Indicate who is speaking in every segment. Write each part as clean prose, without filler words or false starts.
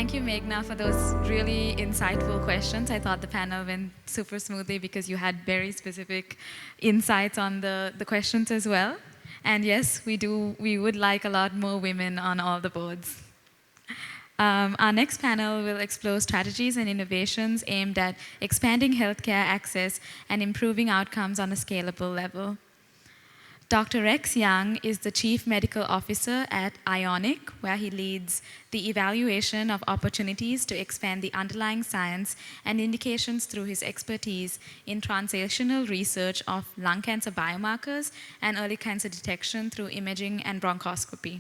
Speaker 1: Thank you, Meghna, for those really insightful questions. I thought the panel went super smoothly because you had very specific insights on the questions as well. And yes, we would like a lot more women on all the boards. Our next panel will explore strategies and innovations aimed at expanding healthcare access and improving outcomes on a scalable level. Dr. Rex Young is the Chief Medical Officer at Ionic, where he leads the evaluation of opportunities to expand the underlying science and indications through his expertise in translational research of lung cancer biomarkers and early cancer detection through imaging and bronchoscopy.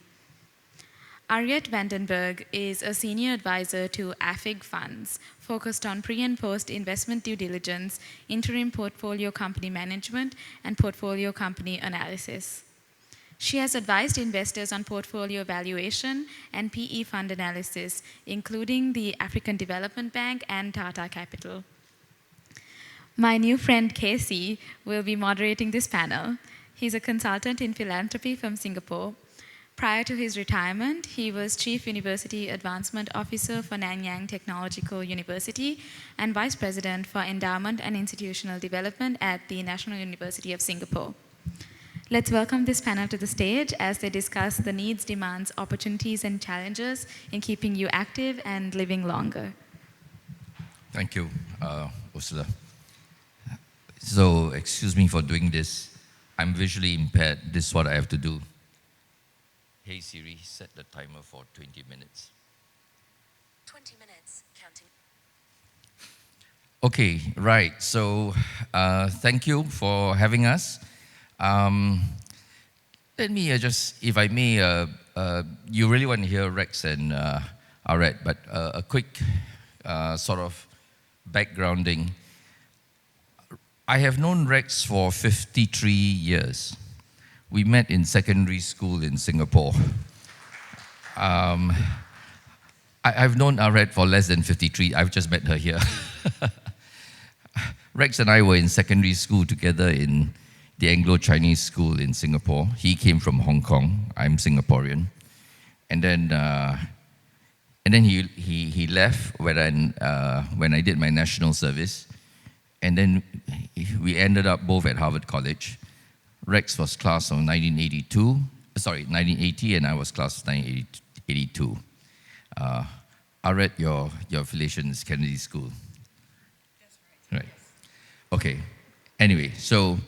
Speaker 1: Ariette Vandenberg is a senior advisor to AFIG funds, focused on pre- and post-investment due diligence, interim portfolio company management, and portfolio company analysis. She has advised investors on portfolio valuation and PE fund analysis, including the African Development Bank and Tata Capital. My new friend Casey will be moderating this panel. He's a consultant in philanthropy from Singapore. Prior to his retirement, he was Chief University Advancement Officer for Nanyang Technological University and Vice President for Endowment and Institutional Development at the National University of Singapore. Let's welcome this panel to the stage as they discuss the needs, demands, opportunities, and challenges in keeping you active and living longer.
Speaker 2: Thank you, Ursula. So, excuse me for doing this. I'm visually impaired. This is what I have to do. Hey Siri, set the timer for 20 minutes.
Speaker 3: 20 minutes, counting.
Speaker 2: Okay, right. So, thank you for having us. Let me just, if I may, you really want to hear Rex and Ariette, but a quick sort of backgrounding. I have known Rex for 53 years. We met in secondary school in Singapore. I've known Ariette for less than 53. I've just met her here. Rex and I were in secondary school together in the Anglo-Chinese school in Singapore. He came from Hong Kong. I'm Singaporean. And then he left when I did my national service. And then we ended up both at Harvard College. Rex was class of 1980, and I was class of 1982. Ariette, your affiliation is Kennedy School.
Speaker 3: That's
Speaker 2: right. Okay. Anyway, so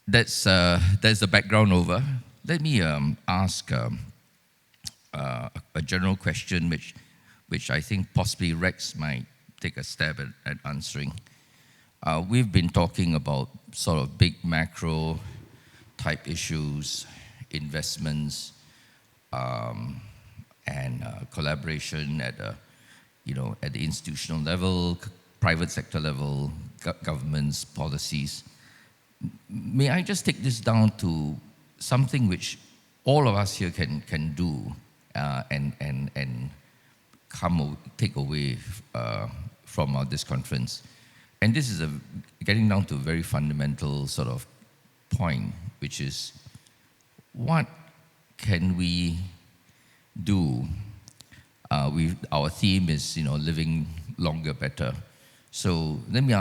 Speaker 2: that's the background over. Let me ask a general question, which I think possibly Rex might take a stab at answering. We've been talking about sort of big macro type issues, investments, and collaboration at the institutional level, private sector level, governments, policies. May I just take this down to something which all of us here can do and take away from this conference. And this is getting down to a very fundamental sort of point, which is what can we do? Our theme is living longer, better. So let me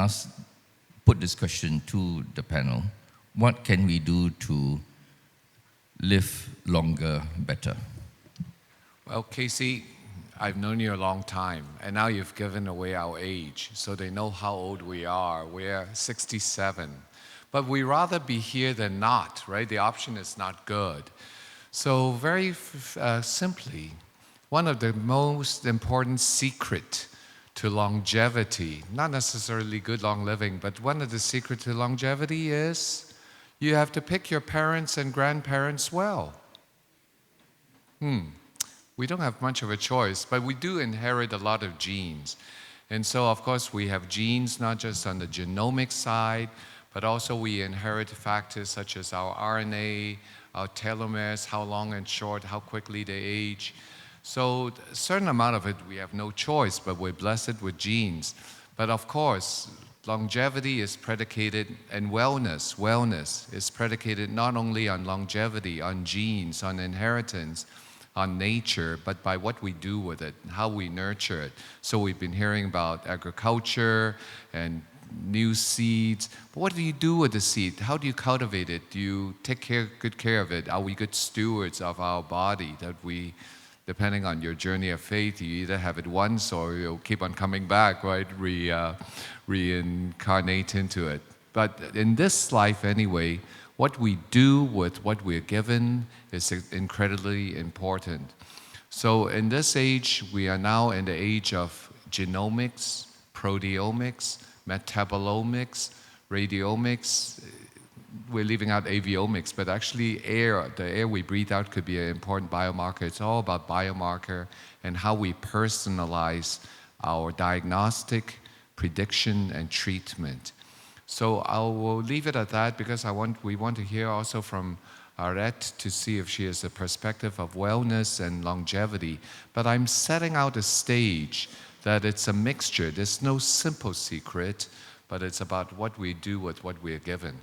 Speaker 2: put this question to the panel: what can we do to live longer, better?
Speaker 4: Well, Casey, I've known you a long time, and now you've given away our age, so they know how old we are. We're 67. But we rather be here than not, right? The option is not good. So very simply, one of the most important secret to longevity, not necessarily good long living, but one of the secret to longevity is you have to pick your parents and grandparents well. We don't have much of a choice, but we do inherit a lot of genes. And so, of course, we have genes not just on the genomic side, but also we inherit factors such as our RNA, our telomeres, how long and short, how quickly they age. So a certain amount of it, we have no choice, but we're blessed with genes. But of course, longevity is predicated, and wellness is predicated not only on longevity, on genes, on inheritance, on nature, but by what we do with it, how we nurture it. So we've been hearing about agriculture and new seeds. But what do you do with the seed? How do you cultivate it? Do you take good care of it? Are we good stewards of our body that we, depending on your journey of faith, you either have it once or you'll keep on coming back, right? Reincarnate into it. But in this life anyway, what we do with what we're given is incredibly important. So in this age, we are now in the age of genomics, proteomics, metabolomics, radiomics. We're leaving out aviomics, but actually the air we breathe out could be an important biomarker. It's all about biomarker and how we personalize our diagnostic, prediction, and treatment. So I will leave it at that because we want to hear also from Arette to see if she has a perspective of wellness and longevity. But I'm setting out a stage that it's a mixture. There's no simple secret, but it's about what we do with what we're given.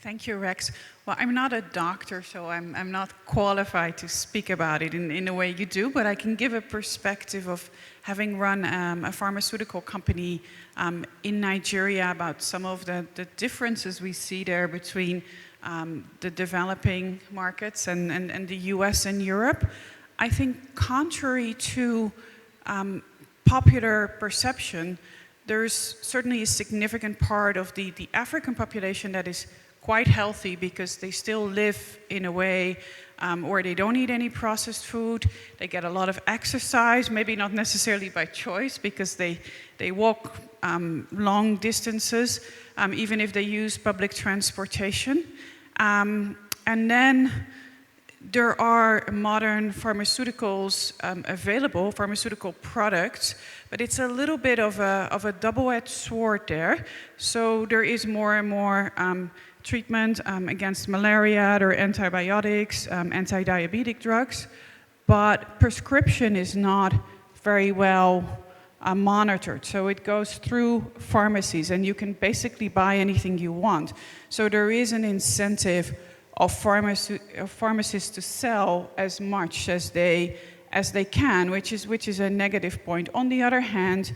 Speaker 5: Thank you, Rex. Well, I'm not a doctor, so I'm not qualified to speak about it in the way you do, but I can give a perspective of having run a pharmaceutical company in Nigeria about some of the differences we see there between the developing markets and the US and Europe. I think contrary to popular perception, there's certainly a significant part of the African population that is quite healthy because they still live in a way where they don't eat any processed food. They get a lot of exercise, maybe not necessarily by choice because they walk long distances, even if they use public transportation. And then there are modern pharmaceuticals available, pharmaceutical products, but it's a little bit of a double-edged sword there. So there is more and more treatment against malaria, there are antibiotics, anti-diabetic drugs, but prescription is not very well monitored. So it goes through pharmacies and you can basically buy anything you want. So there is an incentive of pharmacists to sell as much as they can, which is a negative point. On the other hand,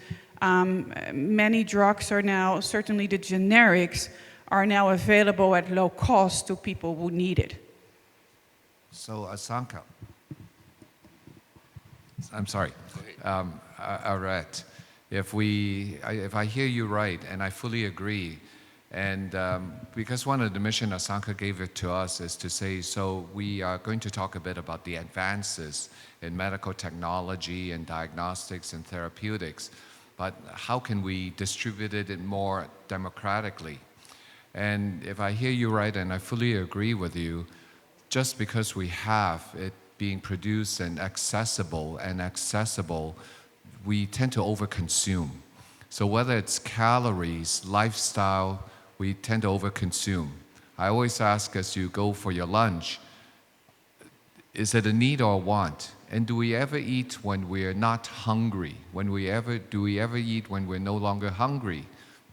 Speaker 5: many drugs are now, certainly the generics, are now available at low cost to people who need it.
Speaker 4: So Asanka, I'm sorry, Arette, if I hear you right, and I fully agree, and because one of the mission Asanka gave it to us is to say, so we are going to talk a bit about the advances in medical technology and diagnostics and therapeutics, but how can we distribute it more democratically? And if I hear you right, and I fully agree with you, just because we have it being produced and accessible, we tend to overconsume. So whether it's calories, lifestyle, we tend to overconsume. I always ask as you go for your lunch, is it a need or a want? And do we ever eat when we're not hungry? Do we ever eat when we're no longer hungry?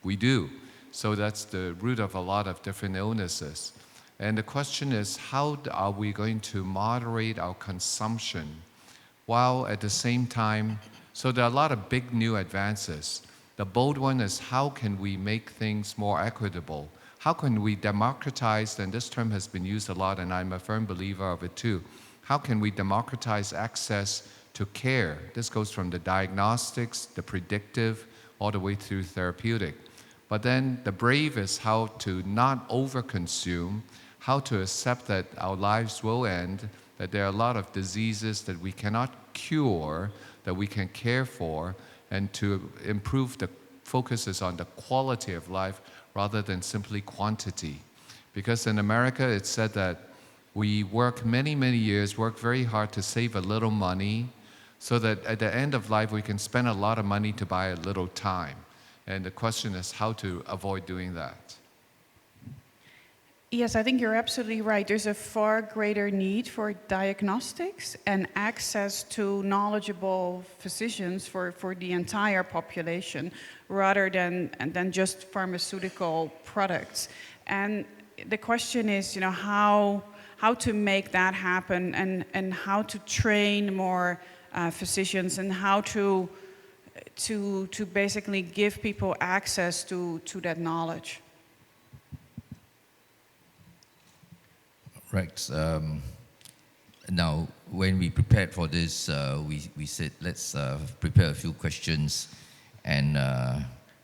Speaker 4: We do. So that's the root of a lot of different illnesses. And the question is, how are we going to moderate our consumption while at the same time, so there are a lot of big new advances. The bold one is how can we make things more equitable? How can we democratize, and this term has been used a lot and I'm a firm believer of it too, how can we democratize access to care? This goes from the diagnostics, the predictive, all the way through therapeutic. But then the brave is how to not overconsume, how to accept that our lives will end, that there are a lot of diseases that we cannot cure, that we can care for, and to improve the focuses on the quality of life rather than simply quantity. Because in America, it's said that we work many, many years, work very hard to save a little money so that at the end of life, we can spend a lot of money to buy a little time. And the question is how to avoid doing that.
Speaker 5: Yes, I think you're absolutely right. There's a far greater need for diagnostics and access to knowledgeable physicians for the entire population rather than just pharmaceutical products. And the question is, how how to make that happen, and how to train more physicians, and how to basically give people access to that knowledge.
Speaker 2: Rex, now when we prepared for this, we said let's prepare a few questions, and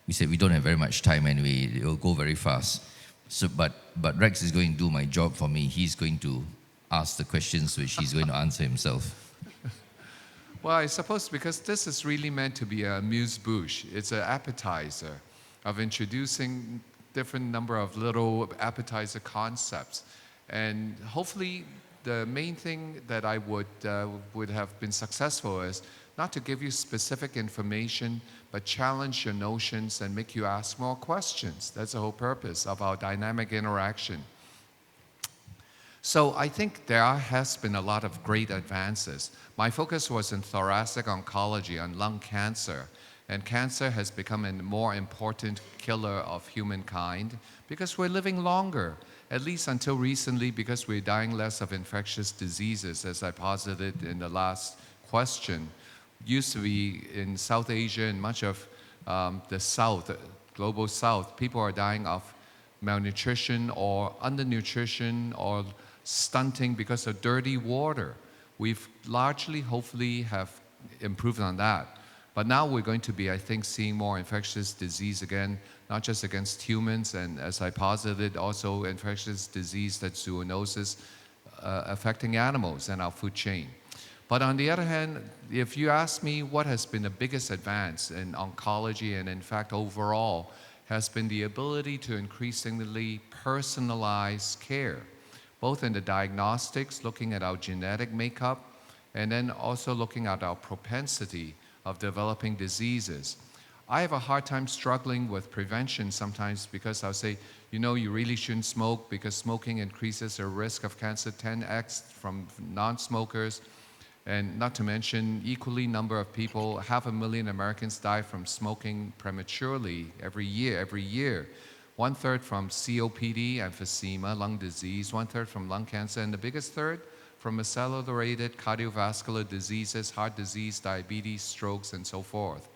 Speaker 2: we said we don't have very much time anyway, it will go very fast. So, but Rex is going to do my job for me. He's going to ask the questions which he's going to answer himself.
Speaker 4: Well, I suppose because this is really meant to be a amuse-bouche. It's an appetizer of introducing different number of little appetizer concepts. And hopefully the main thing that I would have been successful is not to give you specific information, but challenge your notions and make you ask more questions. That's the whole purpose of our dynamic interaction. So I think there has been a lot of great advances. My focus was in thoracic oncology, on lung cancer. And cancer has become a more important killer of humankind because we're living longer, at least until recently, because we're dying less of infectious diseases, as I posited in the last question. Used to be in South Asia and much of the South, global South, people are dying of malnutrition or undernutrition or stunting because of dirty water. We've largely, hopefully, have improved on that. But now we're going to be, I think, seeing more infectious disease again, not just against humans, and as I posited, also infectious disease that's zoonosis affecting animals and our food chain. But on the other hand, if you ask me what has been the biggest advance in oncology and in fact overall, has been the ability to increasingly personalize care, both in the diagnostics, looking at our genetic makeup, and then also looking at our propensity of developing diseases. I have a hard time struggling with prevention sometimes because I'll say, you know, you really shouldn't smoke because smoking increases the risk of cancer 10x from non-smokers. And not to mention, equally number of people, 500,000 Americans die from smoking prematurely every year. 1/3 from COPD, emphysema, lung disease, 1/3 from lung cancer, and the biggest third from accelerated cardiovascular diseases, heart disease, diabetes, strokes, and so forth.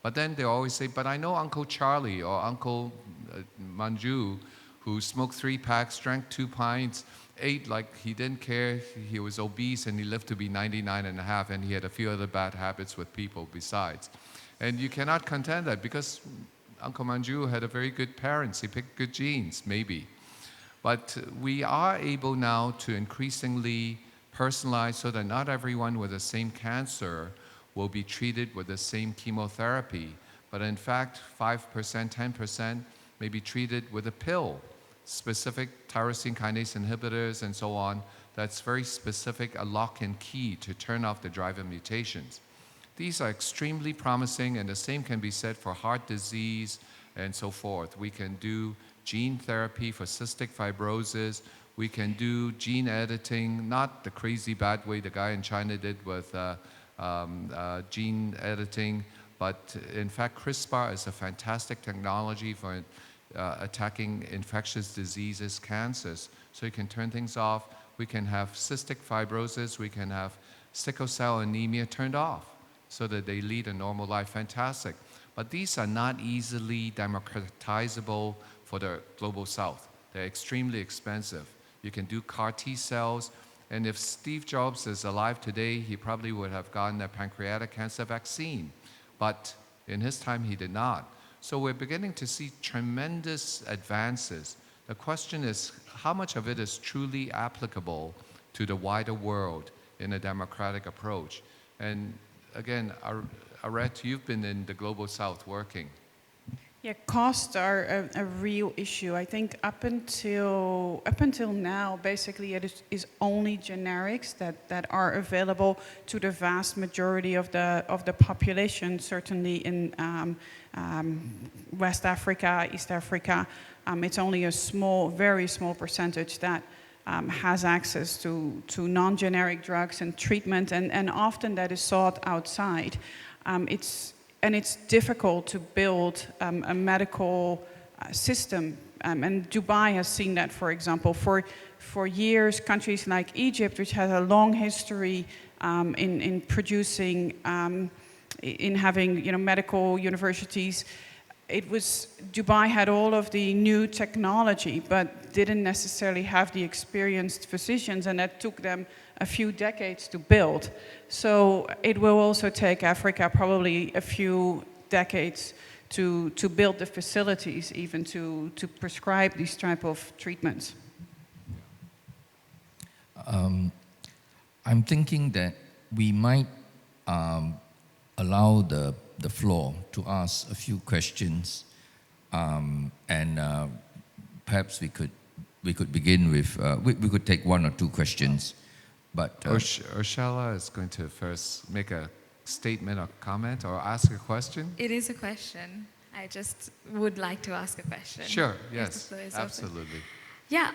Speaker 4: But then they always say, but I know Uncle Charlie or Uncle Manju, who smoked 3 packs, drank 2 pints, ate like he didn't care, he was obese, and he lived to be 99 and a half, and he had a few other bad habits with people besides. And you cannot contend that because Uncle Manju had a very good parents, he picked good genes, maybe. But we are able now to increasingly personalize so that not everyone with the same cancer will be treated with the same chemotherapy, but in fact 5%, 10% may be treated with a pill, specific tyrosine kinase inhibitors and so on, that's very specific, a lock and key to turn off the driver mutations. These are extremely promising, and the same can be said for heart disease and so forth. We can do gene therapy for cystic fibrosis. We can do gene editing, not the crazy bad way the guy in China did with gene editing, but in fact CRISPR is a fantastic technology for attacking infectious diseases, cancers. So you can turn things off. We can have cystic fibrosis. We can have sickle cell anemia turned off so that they lead a normal life. Fantastic. But these are not easily democratizable for the global South. They're extremely expensive. You can do CAR T cells, and if Steve Jobs is alive today, he probably would have gotten a pancreatic cancer vaccine. But in his time, he did not. So we're beginning to see tremendous advances. The question is, how much of it is truly applicable to the wider world in a democratic approach? And again, Arette, you've been in the global South working.
Speaker 5: Yeah, costs are a real issue. I think up until now, basically it is only generics that are available to the vast majority of the population. Certainly in West Africa, East Africa, it's only a small, very small percentage that has access to non-generic drugs and treatment, and often that is sought outside. It's difficult to build a medical system, and Dubai has seen that, for example. For for years, countries like Egypt, which has a long history in producing, in having medical universities. Dubai had all of the new technology, but didn't necessarily have the experienced physicians, and that took them a few decades to build. So it will also take Africa probably a few decades to build the facilities, even to prescribe these type of treatments.
Speaker 2: I'm thinking that we might allow the floor to ask a few questions, and perhaps we could begin with we could take one or two questions, but
Speaker 4: Ursula is going to first make a statement or comment or ask a question.
Speaker 1: It is a question. I just would like to ask a question.
Speaker 4: Sure.
Speaker 1: If the
Speaker 4: Yes.
Speaker 1: floor is open.
Speaker 4: Absolutely.
Speaker 1: Yeah,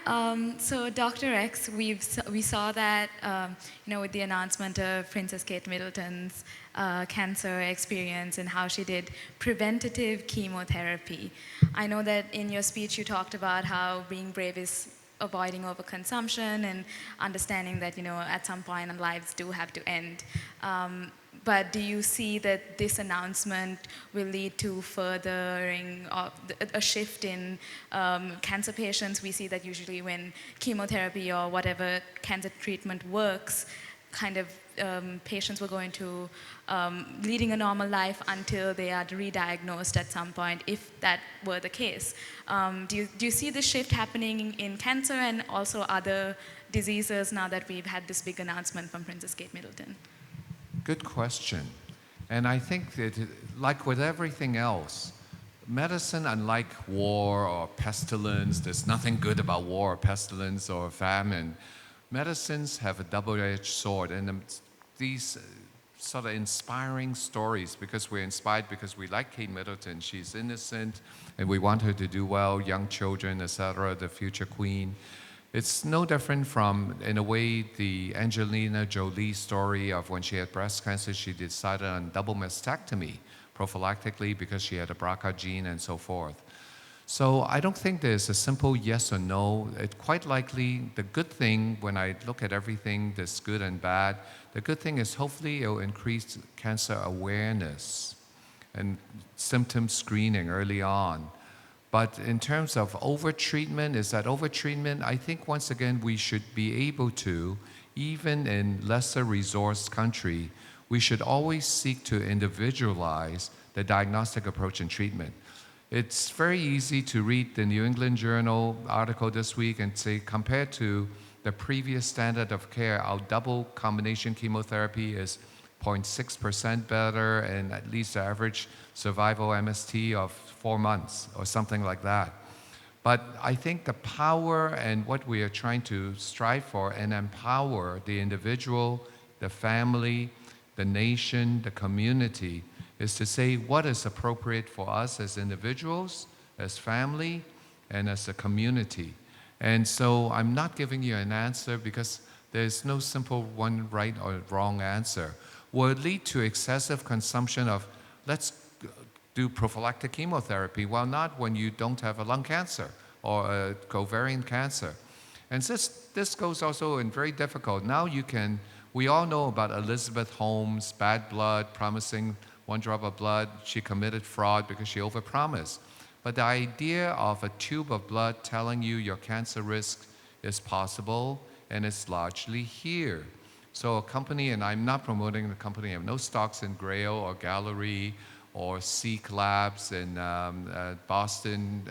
Speaker 1: so Dr. X, we saw that, with the announcement of Princess Kate Middleton's cancer experience and how she did preventative chemotherapy. I know that in your speech you talked about how being brave is avoiding overconsumption and understanding that, at some point our lives do have to end. But do you see that this announcement will lead to furthering of a shift in cancer patients? We see that usually when chemotherapy or whatever cancer treatment works, kind of patients will go into leading a normal life until they are re-diagnosed at some point, if that were the case. Do you see this shift happening in cancer and also other diseases now that we've had this big announcement from Princess Kate Middleton?
Speaker 4: Good question. And I think that, like with everything else, medicine, unlike war or pestilence, there's nothing good about war or pestilence or famine. Medicines have a double-edged sword, and these sort of inspiring stories, because we're inspired because we like Kate Middleton. She's innocent, and we want her to do well, young children, etc., the future queen. It's no different from, in a way, the Angelina Jolie story of when she had breast cancer, she decided on double mastectomy prophylactically because she had a BRCA gene and so forth. So I don't think there's a simple yes or no. It quite likely, the good thing, when I look at everything that's good and bad, the good thing is hopefully it will increase cancer awareness and symptom screening early on. But in terms of overtreatment, is that overtreatment? I think once again we should be able to, even in lesser resourced country, we should always seek to individualize the diagnostic approach and treatment. It's very easy to read the New England Journal article this week and say, compared to the previous standard of care, our double combination chemotherapy is 0.6% better and at least the average survival MST of 4 months or something like that. But I think the power and what we are trying to strive for and empower the individual, the family, the nation, the community, is to say what is appropriate for us as individuals, as family, and as a community. And so I'm not giving you an answer because there's no simple one right or wrong answer. Will it lead to excessive consumption of, let's do prophylactic chemotherapy? Well, not when you don't have a lung cancer or a ovarian cancer. And this goes also in very difficult. Now we all know about Elizabeth Holmes, bad blood, promising 1 drop of blood. She committed fraud because she overpromised. But the idea of a tube of blood telling you your cancer risk is possible, and it's largely here. So a company, and I'm not promoting the company, I have no stocks in Grail or Gallery or Seek Labs in Boston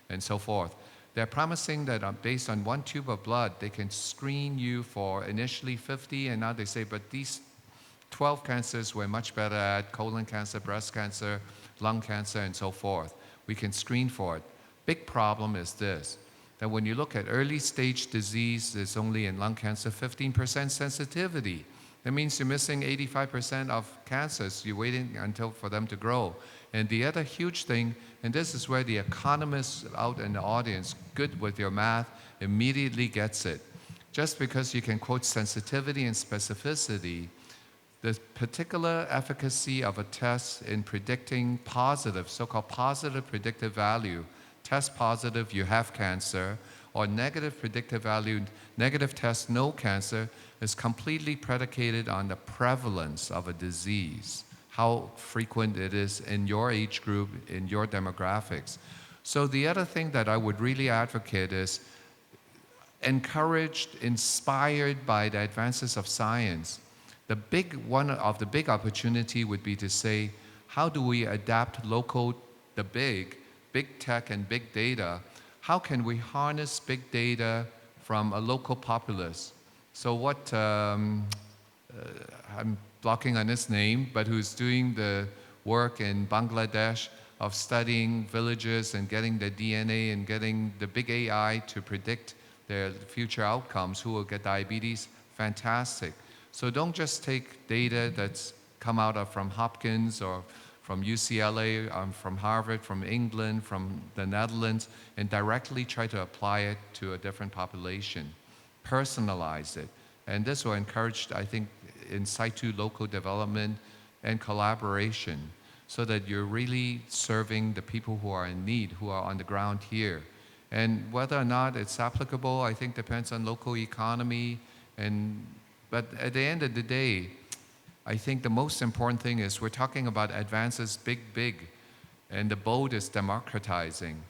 Speaker 4: and so forth. They're promising that based on 1 tube of blood, they can screen you for initially 50, and now they say, but these 12 cancers we're much better at: colon cancer, breast cancer, lung cancer, and so forth. We can screen for it. Big problem is this, that when you look at early stage disease, there's only in lung cancer 15% sensitivity. That means you're missing 85% of cancers. You're waiting for them to grow. And the other huge thing, and this is where the economists out in the audience, good with your math, immediately gets it. Just because you can quote sensitivity and specificity, the particular efficacy of a test in predicting positive, so-called positive predictive value, test positive, you have cancer, or negative predictive value, negative test, no cancer, is completely predicated on the prevalence of a disease, how frequent it is in your age group, in your demographics. So the other thing that I would really advocate is encouraged, inspired by the advances of science. One of the big opportunity would be to say, how do we adapt the big tech and big data? How can we harness big data from a local populace? So what, I'm blocking on his name, but who's doing the work in Bangladesh of studying villages and getting the DNA and getting the big AI to predict their future outcomes, who will get diabetes, fantastic. So don't just take data that's come out of from Hopkins or from UCLA, from Harvard, from England, from the Netherlands, and directly try to apply it to a different population. Personalize it. And this will encourage, I think, in situ local development and collaboration so that you're really serving the people who are in need, who are on the ground here. And whether or not it's applicable, I think depends on local economy. But at the end of the day, I think the most important thing is we're talking about advances big, and the bold is democratizing.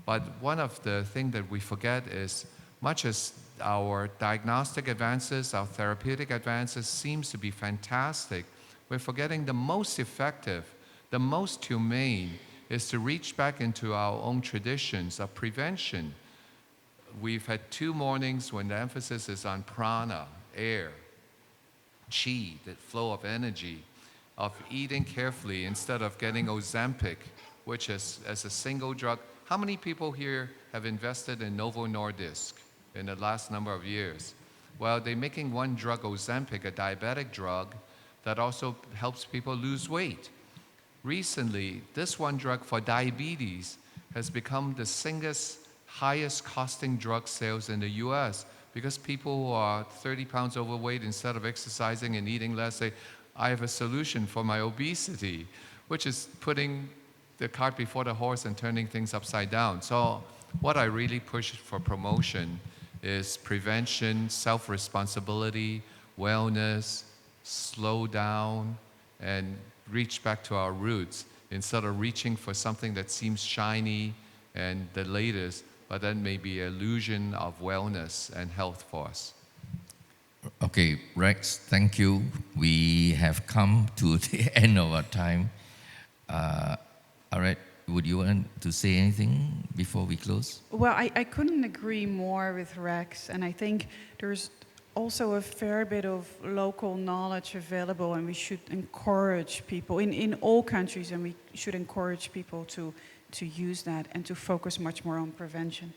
Speaker 4: But one of the things that we forget is, much as our diagnostic advances, our therapeutic advances seems to be fantastic, we're forgetting the most effective, the most humane is to reach back into our own traditions of prevention. We've had 2 mornings when the emphasis is on prana, air, chi, the flow of energy, of eating carefully instead of getting Ozempic, which is as a single drug. How many people here have invested in Novo Nordisk in the last number of years? Well, they're making one drug, Ozempic, a diabetic drug that also helps people lose weight. Recently, this one drug for diabetes has become the single highest costing drug sales in the US because people who are 30 pounds overweight, instead of exercising and eating less, say, I have a solution for my obesity, which is putting the cart before the horse and turning things upside down. So what I really push for promotion is prevention, self-responsibility, wellness, slow down, and reach back to our roots instead of reaching for something that seems shiny and the latest, but that may be an illusion of wellness and health for us.
Speaker 2: Okay, Rex, thank you. We have come to the end of our time. All right, would you want to say anything before we close?
Speaker 5: Well, I couldn't agree more with Rex, and I think there's also a fair bit of local knowledge available, and we should encourage people in all countries, and we should encourage people to use that and to focus much more on prevention.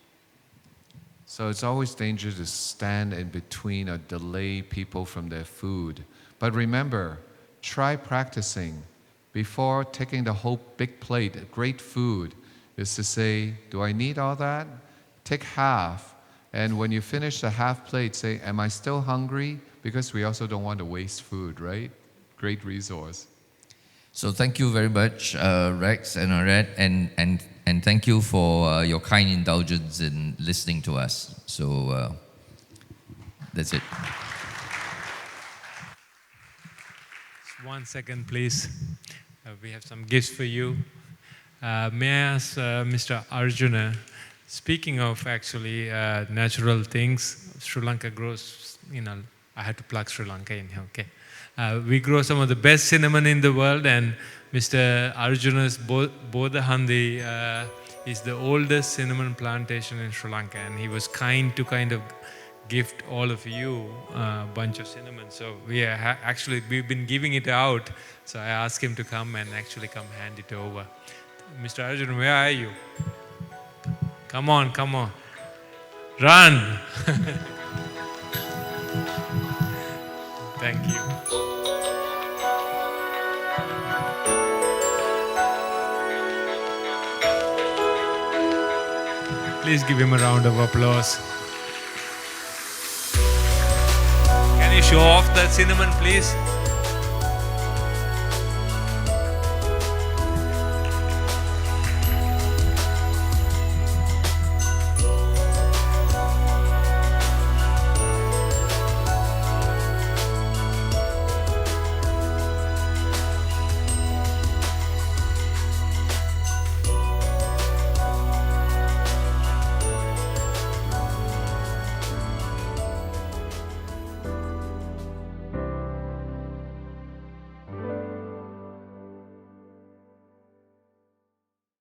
Speaker 4: So it's always dangerous to stand in between or delay people from their food. But remember, try practicing. Before taking the whole big plate, great food, is to say, do I need all that? Take half. And when you finish the half plate, say, am I still hungry? Because we also don't want to waste food, right? Great resource.
Speaker 2: So thank you very much, Rex and Arad, and thank you for your kind indulgence in listening to us. So that's it.
Speaker 6: 1 second, please. We have some gifts for you. May I ask Mr. Arjuna, speaking of actually natural things, Sri Lanka grows, I had to plug Sri Lanka in here, okay? We grow some of the best cinnamon in the world, and Mr. Arjuna's Bodahandi is the oldest cinnamon plantation in Sri Lanka, and he was kind to kind of gift all of you a bunch of cinnamon. So we've been giving it out, so I asked him to come and actually come hand it over. Mr. Arjuna, where are you? Come on, come on. Run! Thank you. Please give him a round of applause. Can you show off that cinnamon, please?